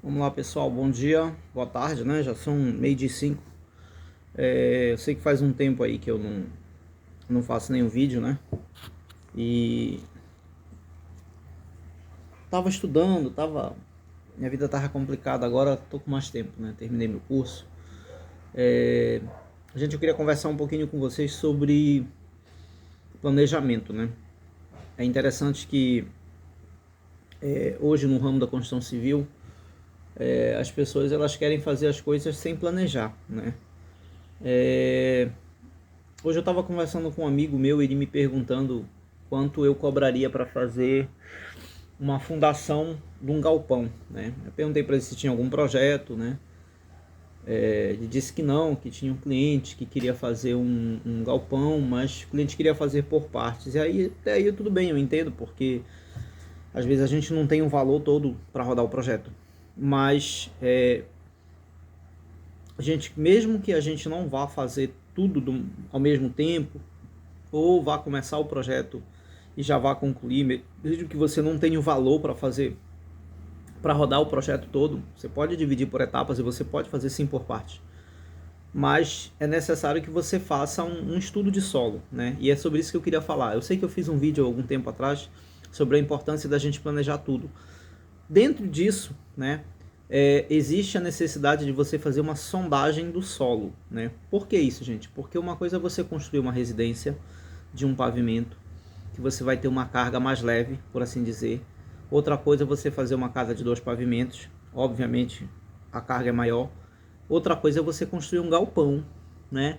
Vamos lá, pessoal, bom dia, boa tarde, né? Já são 12:05. Eu sei que faz um tempo aí que eu não faço nenhum vídeo, né? E tava estudando, minha vida tava complicada, agora tô com mais tempo, né? Terminei meu curso. Gente, eu queria conversar um pouquinho com vocês sobre planejamento, né? É interessante que hoje no ramo da construção civil, as pessoas elas querem fazer as coisas sem planejar, né? Hoje eu estava conversando com um amigo meu, ele me perguntando quanto eu cobraria para fazer uma fundação de um galpão, né? Eu perguntei para ele se tinha algum projeto, né? Ele disse que não, que tinha um cliente que queria fazer um galpão, mas o cliente queria fazer por partes. E aí, até aí tudo bem, eu entendo, porque às vezes a gente não tem um valor todo para rodar o projeto. Mas mesmo que a gente não vá fazer tudo ao mesmo tempo, ou vá começar o projeto e já vá concluir, mesmo que você não tenha o valor para fazer, para rodar o projeto todo, você pode dividir por etapas e você pode fazer sim por parte. Mas é necessário que você faça um estudo de solo, né? E é sobre isso que eu queria falar. Eu sei que eu fiz um vídeo há algum tempo atrás sobre a importância da gente planejar tudo. Dentro disso, né, existe a necessidade de você fazer uma sondagem do solo, né? Por que isso, gente? Porque uma coisa é você construir uma residência de um pavimento, que você vai ter uma carga mais leve, por assim dizer. Outra coisa é você fazer uma casa de 2 pavimentos, obviamente a carga é maior. Outra coisa é você construir um galpão, né,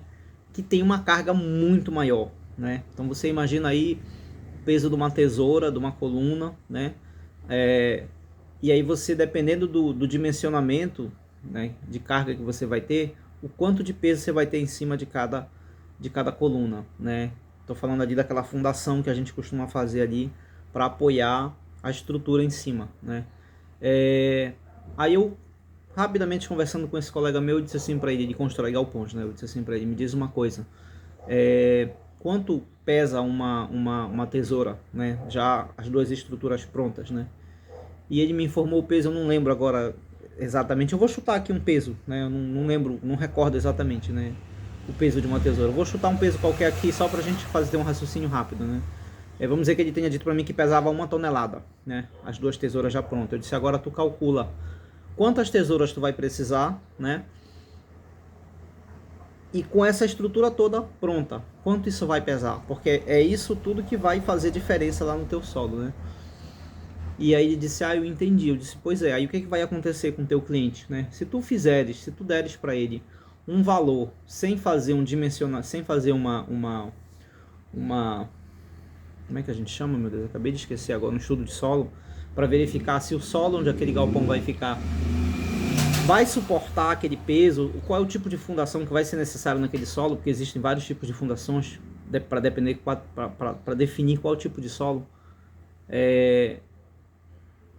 que tem uma carga muito maior, né? Então você imagina aí o peso de uma tesoura, de uma coluna, né? E aí você, dependendo do dimensionamento, né, de carga que você vai ter, o quanto de peso você vai ter em cima de cada coluna, né? Estou falando ali daquela fundação que a gente costuma fazer ali para apoiar a estrutura em cima, né? Aí eu, rapidamente conversando com esse colega meu, eu disse assim para ele, de constrói galpões, né? Eu disse assim para ele, me diz uma coisa, quanto pesa uma tesoura, né? Já as duas estruturas prontas, né? E ele me informou o peso, eu não lembro agora exatamente, eu vou chutar aqui um peso, né? Eu não lembro, não recordo exatamente, né, o peso de uma tesoura. Eu vou chutar um peso qualquer aqui só pra gente fazer um raciocínio rápido, né? Vamos dizer que ele tenha dito pra mim que pesava 1 tonelada, né? As duas tesouras já prontas. Eu disse, agora tu calcula quantas tesouras tu vai precisar, né? E com essa estrutura toda pronta, quanto isso vai pesar? Porque é isso tudo que vai fazer diferença lá no teu solo, né? E aí ele disse, eu entendi. Eu disse, pois é, aí o que vai acontecer com o teu cliente, né? Se tu deres para ele um valor sem fazer sem fazer uma, como é que a gente chama, meu Deus? Eu acabei de esquecer agora, um estudo de solo, para verificar se o solo onde aquele galpão vai ficar vai suportar aquele peso, qual é o tipo de fundação que vai ser necessário naquele solo, porque existem vários tipos de fundações para definir qual tipo de solo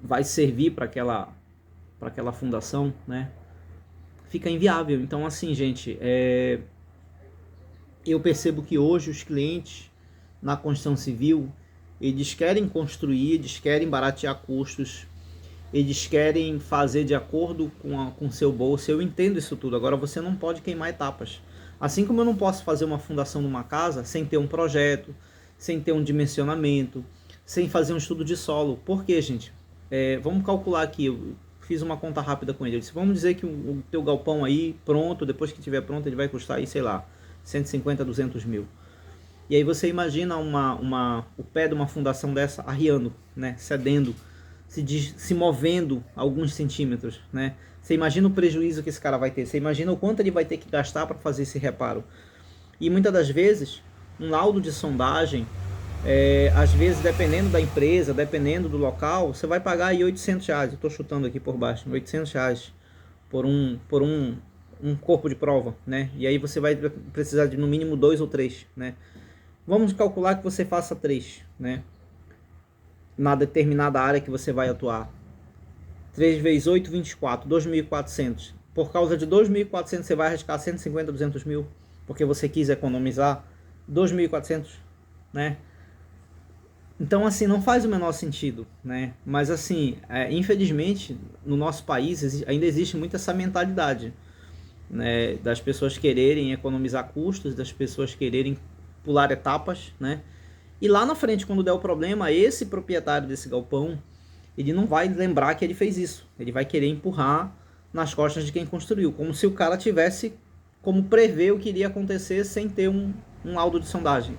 vai servir para aquela fundação, né? Fica inviável. Então, assim, gente, eu percebo que hoje os clientes na construção civil, eles querem construir, eles querem baratear custos, eles querem fazer de acordo com o seu bolso. Eu entendo isso tudo. Agora, você não pode queimar etapas. Assim como eu não posso fazer uma fundação numa casa sem ter um projeto, sem ter um dimensionamento, sem fazer um estudo de solo. Por quê, gente? Vamos calcular aqui, eu fiz uma conta rápida com ele. Eu disse, vamos dizer que o teu galpão aí, pronto, depois que estiver pronto, ele vai custar aí, sei lá, 150, 200 mil. E aí você imagina o pé de uma fundação dessa arriando, né, cedendo, se movendo alguns centímetros, né? Você imagina o prejuízo que esse cara vai ter, você imagina o quanto ele vai ter que gastar para fazer esse reparo. E muitas das vezes, um laudo de sondagem, às vezes, dependendo da empresa, dependendo do local, você vai pagar aí R$ 800. Eu estou chutando aqui por baixo, R$ 800 por um corpo de prova, né? E aí você vai precisar de no mínimo 2 ou 3, né? Vamos calcular que você faça 3, né? Na determinada área que você vai atuar. 3 vezes 8, 24, 2.400. Por causa de 2.400 você vai arriscar 150, 200 mil, porque você quis economizar 2.400, né? Então, assim, não faz o menor sentido, né? Mas, assim, infelizmente, no nosso país ainda existe muito essa mentalidade, né? Das pessoas quererem economizar custos, das pessoas quererem pular etapas, né? E lá na frente, quando der o problema, esse proprietário desse galpão, ele não vai lembrar que ele fez isso. Ele vai querer empurrar nas costas de quem construiu, como se o cara tivesse como prever o que iria acontecer sem ter um laudo de sondagem,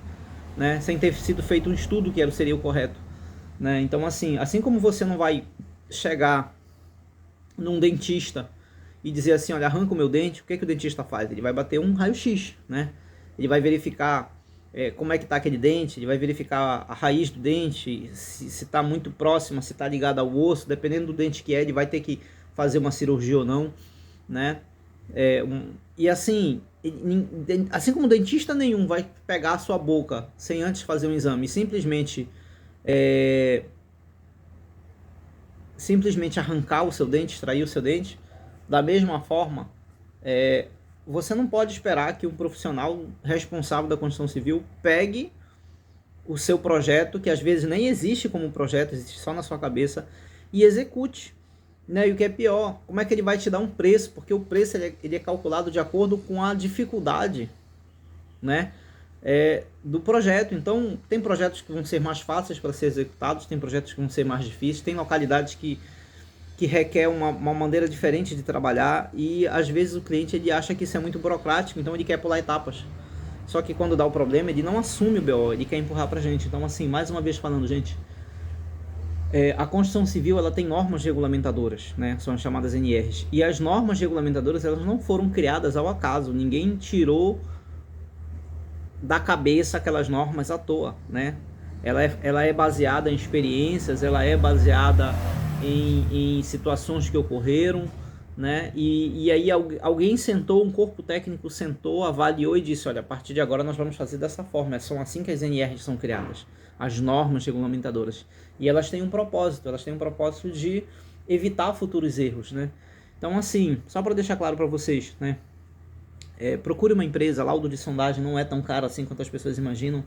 né? Sem ter sido feito um estudo que seria o correto, né? Então, assim como você não vai chegar num dentista e dizer assim, olha, arranca o meu dente, o que o dentista faz? Ele vai bater um raio-x, né? Ele vai verificar como é que está aquele dente, ele vai verificar a raiz do dente, se está muito próxima, se está ligado ao osso, dependendo do dente que ele vai ter que fazer uma cirurgia ou não, né? E assim como dentista nenhum vai pegar a sua boca sem antes fazer um exame, simplesmente arrancar o seu dente, extrair o seu dente, da mesma forma, você não pode esperar que um profissional responsável da construção civil pegue o seu projeto, que às vezes nem existe como projeto, existe só na sua cabeça, e execute. Né? E o que é pior, como é que ele vai te dar um preço? Porque o preço ele é calculado de acordo com a dificuldade, né? Do projeto. Então, tem projetos que vão ser mais fáceis para ser executados, tem projetos que vão ser mais difíceis, tem localidades que requer uma maneira diferente de trabalhar, e às vezes o cliente ele acha que isso é muito burocrático, então ele quer pular etapas. Só que quando dá o problema, ele não assume o BO, ele quer empurrar pra gente. Então, assim, mais uma vez falando, gente, a construção civil ela tem normas regulamentadoras, né? São as chamadas NRs. E as normas regulamentadoras elas não foram criadas ao acaso. Ninguém tirou da cabeça aquelas normas à toa, né? Ela é baseada em experiências, ela é baseada em situações que ocorreram, né? E aí alguém sentou, um corpo técnico sentou, avaliou e disse, olha, a partir de agora nós vamos fazer dessa forma. São assim que as NRs são criadas, as normas regulamentadoras. E elas têm um propósito de evitar futuros erros, né? Então, assim, só para deixar claro para vocês, né? Procure uma empresa, laudo de sondagem não é tão caro assim quanto as pessoas imaginam.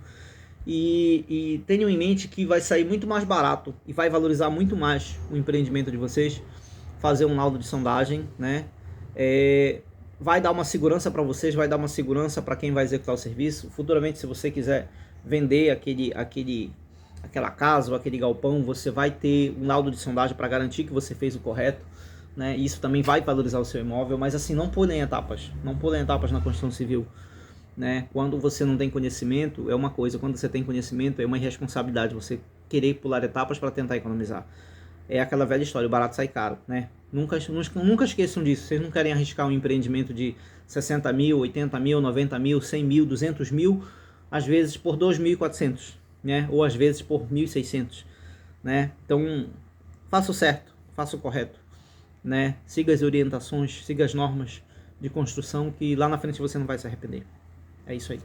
E tenham em mente que vai sair muito mais barato e vai valorizar muito mais o empreendimento de vocês fazer um laudo de sondagem, né? Vai dar uma segurança para vocês, vai dar uma segurança para quem vai executar o serviço. Futuramente, se você quiser vender aquela casa ou aquele galpão, você vai ter um laudo de sondagem para garantir que você fez o correto, né? Isso também vai valorizar o seu imóvel, mas assim, não pulem etapas na construção civil, né? Quando você não tem conhecimento é uma coisa, quando você tem conhecimento é uma irresponsabilidade você querer pular etapas para tentar economizar. É aquela velha história, o barato sai caro, né? Nunca esqueçam disso. Vocês não querem arriscar um empreendimento de 60 mil, 80 mil, 90 mil, 100 mil, 200 mil, às vezes por 2.400, né? Ou às vezes por 1.600, né? Então, faça o certo, faça o correto, né? Siga as orientações, siga as normas de construção, que lá na frente você não vai se arrepender. É isso aí.